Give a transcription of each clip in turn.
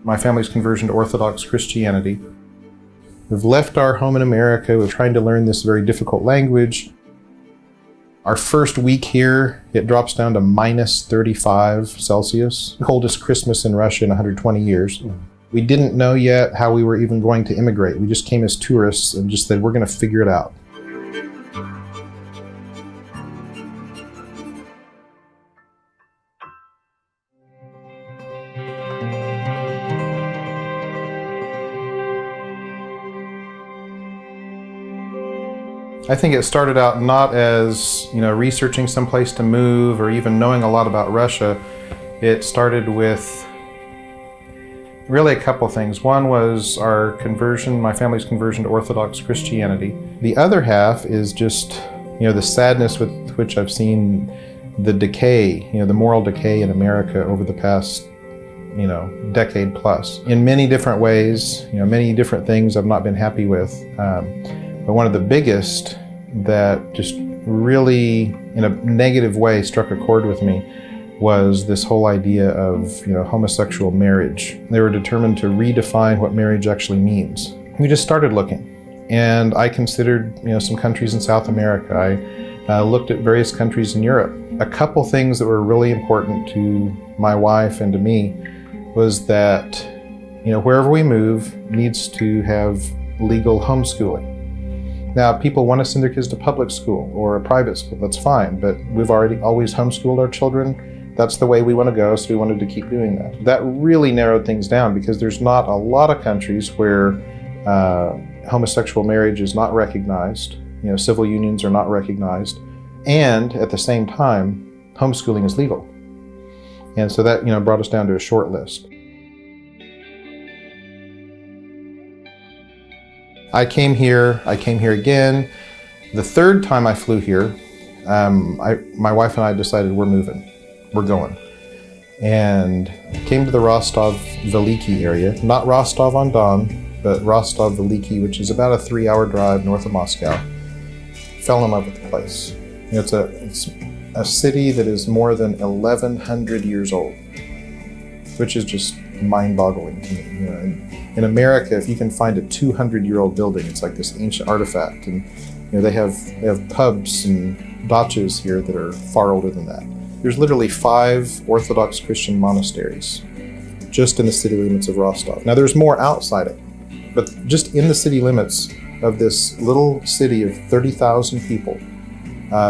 my family's conversion to Orthodox Christianity. We've left our home in America. We're trying to learn this very difficult language. Our first week here, it drops down to minus 35 Celsius. Coldest Christmas in Russia in 120 years. We didn't know yet how we were even going to immigrate. We just came as tourists and just said, we're going to figure it out. I think it started out not as, researching some place to move or even knowing a lot about Russia. It started with really a couple things. One was our conversion, my family's conversion to Orthodox Christianity. The other half is just, the sadness with which I've seen the decay, the moral decay in America over the past, decade plus. In many different ways, many different things I've not been happy with. But one of the biggest that just really, in a negative way, struck a chord with me was this whole idea of, homosexual marriage. They were determined to redefine what marriage actually means. We just started looking, and I considered, some countries in South America. I looked at various countries in Europe. A couple things that were really important to my wife and to me was that, wherever we move needs to have legal homeschooling. Now, people want to send their kids to public school or a private school, that's fine, but we've always homeschooled our children. That's the way we want to go, so we wanted to keep doing that. That really narrowed things down because there's not a lot of countries where homosexual marriage is not recognized, civil unions are not recognized, and at the same time, homeschooling is legal. And so that, brought us down to a short list. I came here again. The third time I flew here, my wife and I decided we're moving, we're going. And came to the Rostov-Veliki area, not Rostov-on-Don, but Rostov-Veliki, which is about a 3-hour drive north of Moscow. Fell in love with the place. It's a city that is more than 1,100 years old, which is just mind-boggling to me. In America, if you can find a 200-year-old building, it's like this ancient artifact. And they have pubs and dachas here that are far older than that. There's literally 5 Orthodox Christian monasteries just in the city limits of Rostov. Now there's more outside it, but just in the city limits of this little city of 30,000 people,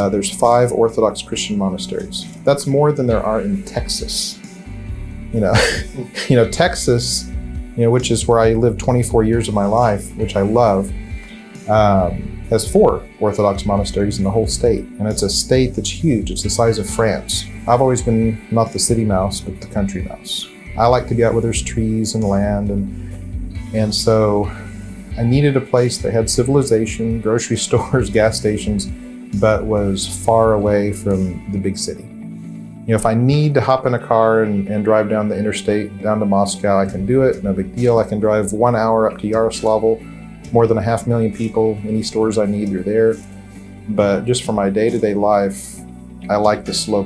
there's 5 Orthodox Christian monasteries. That's more than there are in Texas. Texas, which is where I lived 24 years of my life, which I love, has 4 Orthodox monasteries in the whole state. And it's a state that's huge. It's the size of France. I've always been not the city mouse, but the country mouse. I like to be out where there's trees and land. And so I needed a place that had civilization, grocery stores, gas stations, but was far away from the big city. If I need to hop in a car and drive down the interstate, down to Moscow, I can do it, no big deal. I can drive 1 hour up to Yaroslavl, more than 500,000 people. Any stores I need, they're there. But just for my day-to-day life, I like the slow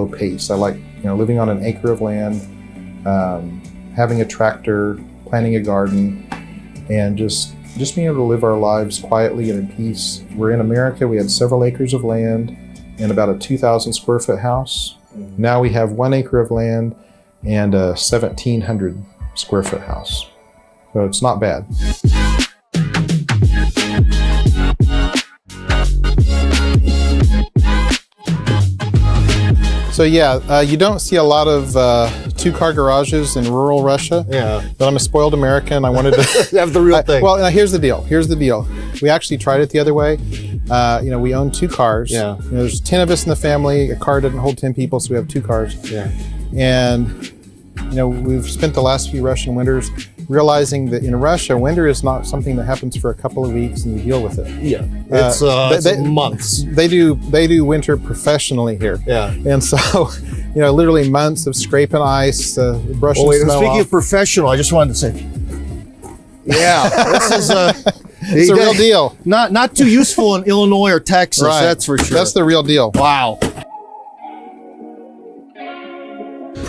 pace. I like, living on an acre of land, having a tractor, planting a garden, and just being able to live our lives quietly and in peace. We're in America. We had several acres of land and about a 2,000 square foot house. Now we have 1 acre of land and a 1,700 square foot house. So it's not bad. So yeah, you don't see a lot of 2-car garages in rural Russia. Yeah. But I'm a spoiled American. I wanted to have the real thing. Well, now here's the deal. We actually tried it the other way. We own 2 cars. Yeah. There's 10 of us in the family. A car doesn't hold 10 people, so we have 2 cars. Yeah. And we've spent the last few Russian winters realizing that in Russia, winter is not something that happens for a couple of weeks and you deal with it. Yeah, it's months. They do winter professionally here. Yeah. And so, literally months of scraping ice, brushing snow speaking off. of professional, I just wanted to say, yeah, this is it's a real deal. Not too useful in Illinois or Texas, right. That's for sure. That's the real deal. Wow.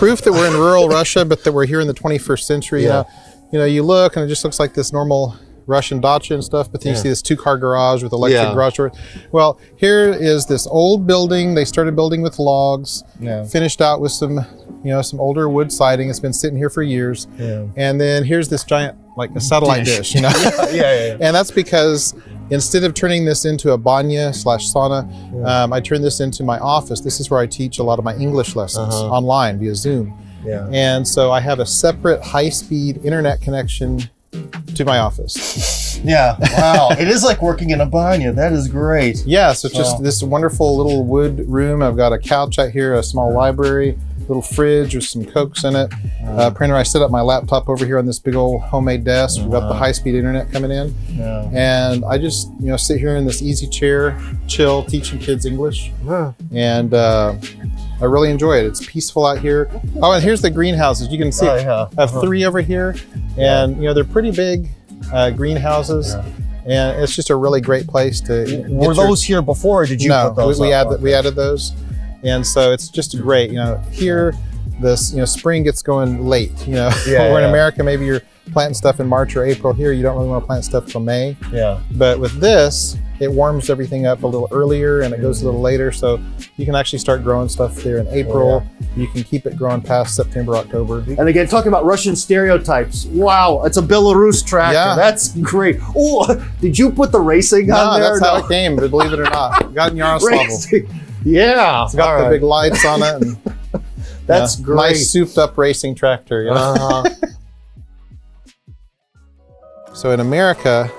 proof that we're in rural Russia, but that we're here in the 21st century. Yeah. You look and it just looks like this normal Russian dacha and stuff, but then you see this 2-car garage with electric garage door. Well, here is this old building. They started building with logs, finished out with some older wood siding. It's been sitting here for years. Yeah. And then here's this giant, like a satellite dish, you know? Yeah. And that's because instead of turning this into a banya/sauna, I turned this into my office. This is where I teach a lot of my English lessons online via Zoom. Yeah. And so I have a separate high-speed internet connection to my office. Yeah, wow. It is like working in a banya. That is great. Yeah, so it's just this wonderful little wood room. I've got a couch out here, a small library, little fridge with some Cokes in it. Printer. I set up my laptop over here on this big old homemade desk. We've got the high-speed internet coming in. Yeah. And I just, sit here in this easy chair, chill, teaching kids English. Yeah. And I really enjoy it. It's peaceful out here. Oh, and here's the greenhouses. You can see I have 3 over here. And, they're pretty big greenhouses. And it's just a really great place to... Were those here before, or did you put those up? We added those. And so it's just great. Here, this, spring gets going late. Where in America, maybe you're planting stuff in March or April. Here, you don't really want to plant stuff till May. Yeah. But with this, it warms everything up a little earlier and it goes a little later. So you can actually start growing stuff there in April. You can keep it growing past September, October. And again, talking about Russian stereotypes. Wow, it's a Belarus tractor. Yeah. That's great. Oh, did you put the racing on there? No, that's how it came, believe it or not. Got in Yaroslavl. Yeah. It's got the big lights on it. And, that's great. Nice souped up racing tractor. So in America,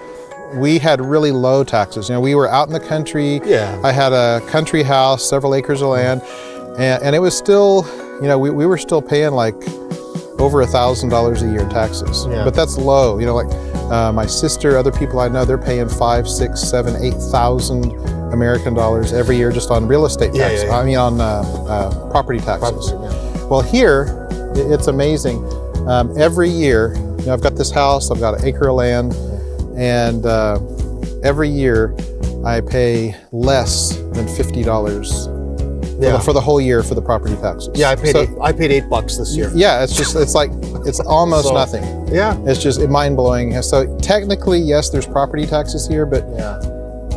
we had really low taxes. We were out in the country. Yeah. I had a country house, several acres of land, and it was still, we were still paying like over $1,000 a year in taxes. Yeah. But that's low. My sister, other people I know, they're paying $5,000, $6,000, $7,000, $8,000 American dollars every year just on real estate taxes. I mean, on property taxes. Well, here it's amazing. Every year, I've got this house. I've got an acre of land. And every year I pay less than $50 for the whole year for the property taxes. Yeah, I paid $8 this year. Yeah, it's almost nothing. Yeah. It's just mind-blowing. So technically, yes, there's property taxes here, but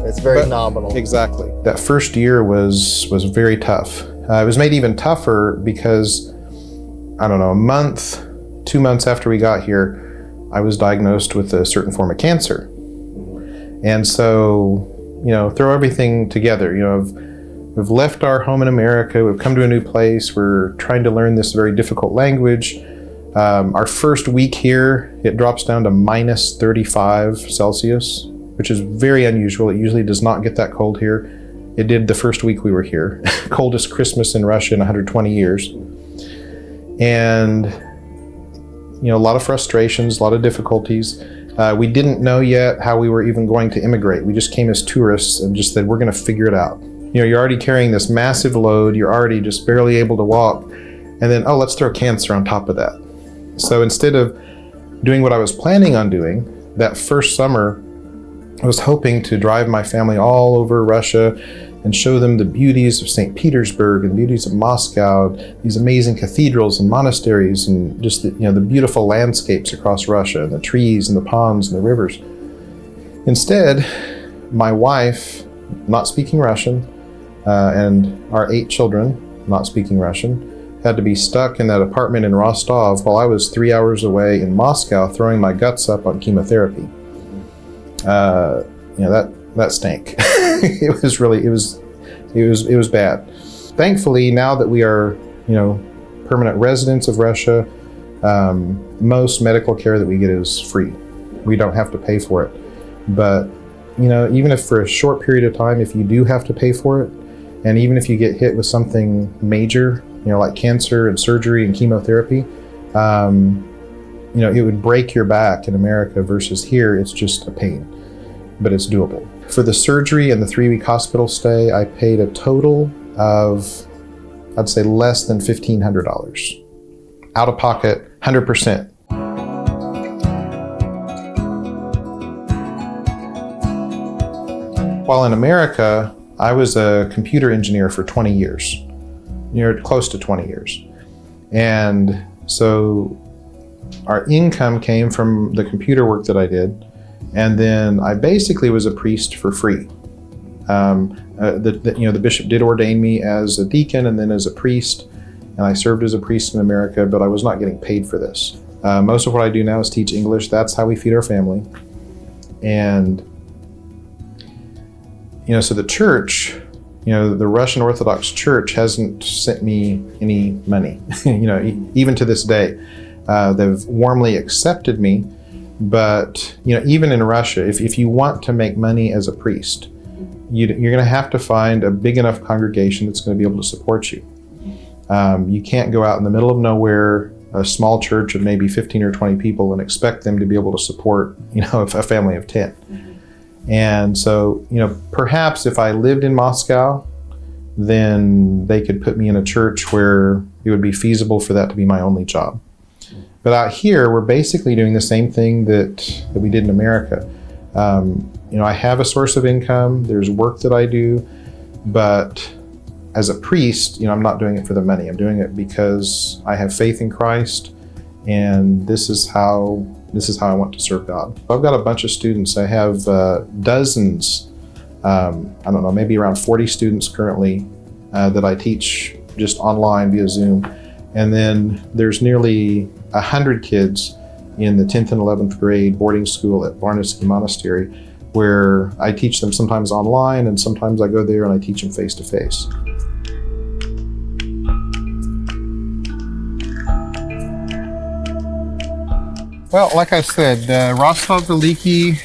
it's very nominal. Exactly. That first year was very tough. It was made even tougher because, I don't know, a month, 2 months after we got here, I was diagnosed with a certain form of cancer. And so, throw everything together. We've left our home in America. We've come to a new place. We're trying to learn this very difficult language. Our first week here, it drops down to minus 35 Celsius, which is very unusual. It usually does not get that cold here. It did the first week we were here. Coldest Christmas in Russia in 120 years. And a lot of frustrations, a lot of difficulties. We didn't know yet how we were even going to immigrate. We just came as tourists and just said, we're going to figure it out. You're already carrying this massive load. You're already just barely able to walk. And then, let's throw cancer on top of that. So instead of doing what I was planning on doing, that first summer, I was hoping to drive my family all over Russia and show them the beauties of St. Petersburg and the beauties of Moscow, these amazing cathedrals and monasteries, and just the beautiful landscapes across Russia, and the trees and the ponds and the rivers. Instead, my wife, not speaking Russian, and our 8 children, not speaking Russian, had to be stuck in that apartment in Rostov while I was 3 hours away in Moscow throwing my guts up on chemotherapy. That stank. It was bad. Thankfully, now that we are, permanent residents of Russia, most medical care that we get is free. We don't have to pay for it. But, even if for a short period of time, if you do have to pay for it, and even if you get hit with something major, like cancer and surgery and chemotherapy, it would break your back in America versus here, it's just a pain, but it's doable. For the surgery and the 3-week hospital stay, I paid a total of, I'd say, less than $1,500. Out of pocket, 100%. While in America, I was a computer engineer for 20 years, close to 20 years. And so our income came from the computer work that I did. And then I basically was a priest for free. The bishop did ordain me as a deacon and then as a priest. And I served as a priest in America, but I was not getting paid for this. Most of what I do now is teach English. That's how we feed our family. And, so the church, the Russian Orthodox Church hasn't sent me any money, even to this day. They've warmly accepted me, but, even in Russia, if you want to make money as a priest, you're going to have to find a big enough congregation that's going to be able to support you. You can't go out in the middle of nowhere, a small church of maybe 15 or 20 people, and expect them to be able to support, a family of 10. And so, perhaps if I lived in Moscow, then they could put me in a church where it would be feasible for that to be my only job. But out here, we're basically doing the same thing that we did in America. I have a source of income, there's work that I do, but as a priest, I'm not doing it for the money. I'm doing it because I have faith in Christ, and this is how I want to serve God. I've got a bunch of students. I have dozens, maybe around 40 students currently that I teach just online via Zoom. And then there's nearly 100 kids in the 10th and 11th grade boarding school at Varnitsky Monastery, where I teach them sometimes online, and sometimes I go there and I teach them face to face. Well, like I said, Rostov-Veliki,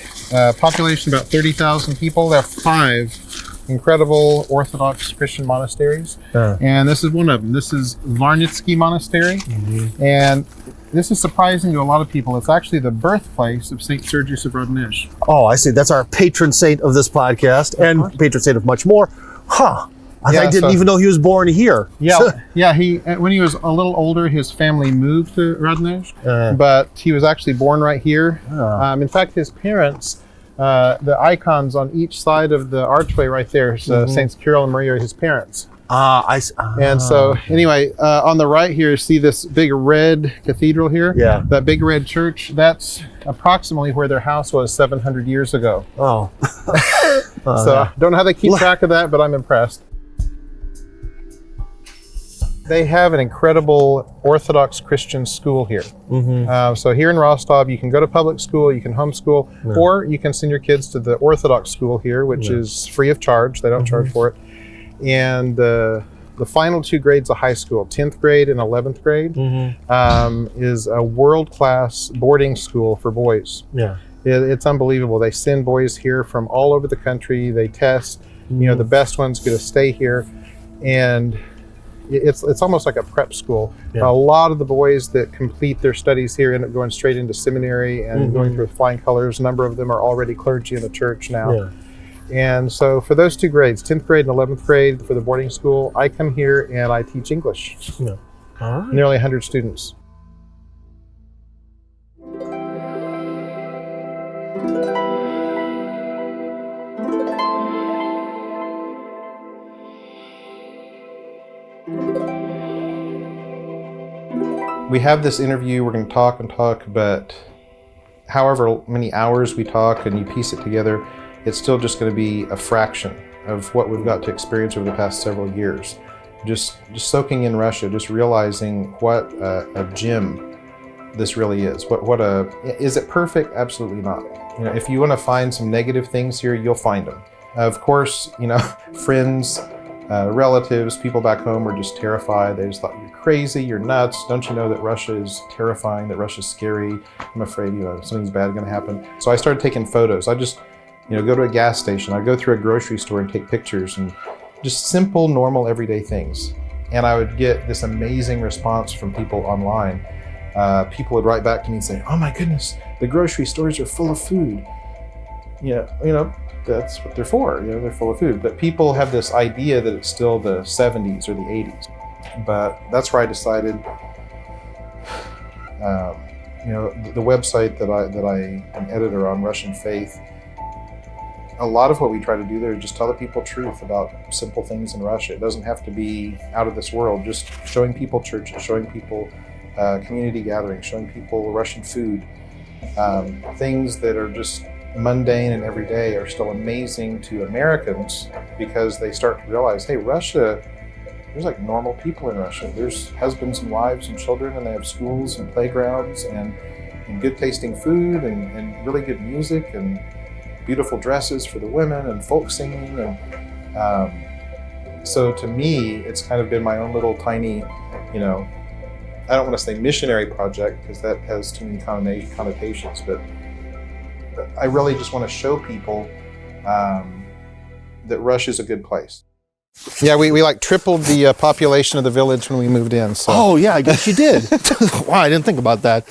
population about 30,000 people. There are 5 incredible Orthodox Christian monasteries, and this is one of them. This is Varnitsky Monastery, and this is surprising to a lot of people. It's actually the birthplace of St. Sergius of Radonezh. Oh, I see. That's our patron saint of this podcast, and patron saint of much more. I didn't even know he was born here. Yeah. He when he was a little older, his family moved to Radonezh, but he was actually born right here. In fact, his parents, the icons on each side of the archway right there, Saints Kirill and Maria are his parents. And so anyway, on the right here, see this big red cathedral here? Yeah. That big red church, that's approximately where their house was 700 years ago. Oh. So I don't know how they keep track of that, but I'm impressed. They have an incredible Orthodox Christian school here. So here in Rostov, you can go to public school, you can homeschool, or you can send your kids to the Orthodox school here, which is free of charge. They don't charge for it. And the final 2 grades of high school, 10th grade and 11th grade, is a world-class boarding school for boys. It's unbelievable. They send boys here from all over the country. They test, the best ones get to stay here. And it's almost like a prep school. A lot of the boys that complete their studies here end up going straight into seminary and going through flying colors. A number of them are already clergy in the church now. And so for those 2 grades, 10th grade and 11th grade for the boarding school, I come here and I teach English. Nearly 100 students. We have this interview, we're going to talk and talk, but however many hours we talk and you piece it together, it's still just going to be a fraction of what we've got to experience over the past several years. Just soaking in Russia, just realizing what a gem this really is. Is it perfect? Absolutely not. If you want to find some negative things here, you'll find them. Of course, friends, relatives, people back home were just terrified. They just thought, you're crazy, you're nuts. Don't you know that Russia is terrifying, that Russia's scary? I'm afraid, something's bad going to happen. So I started taking photos. I just, go to a gas station. I'd go through a grocery store and take pictures and just simple, normal, everyday things. And I would get this amazing response from people online. People would write back to me and say, oh my goodness, the grocery stores are full of food. That's what they're for. They're full of food. But people have this idea that it's still the 70s or the 80s. But that's where I decided, the website that I am editor on, Russian Faith, a lot of what we try to do there is just tell the people truth about simple things in Russia. It doesn't have to be out of this world. Just showing people churches, showing people community gatherings, showing people Russian food. Things that are just mundane and everyday are still amazing to Americans because they start to realize, hey, Russia, there's like normal people in Russia. There's husbands and wives and children, and they have schools and playgrounds and good tasting food and really good music and beautiful dresses for the women and folk singing. And so to me, it's kind of been my own little tiny, I don't want to say missionary project because that has too many connotations, but I really just want to show people that Russia's a good place. Yeah, we like tripled the population of the village when we moved in. So. Oh yeah, I guess you did. Wow, I didn't think about that.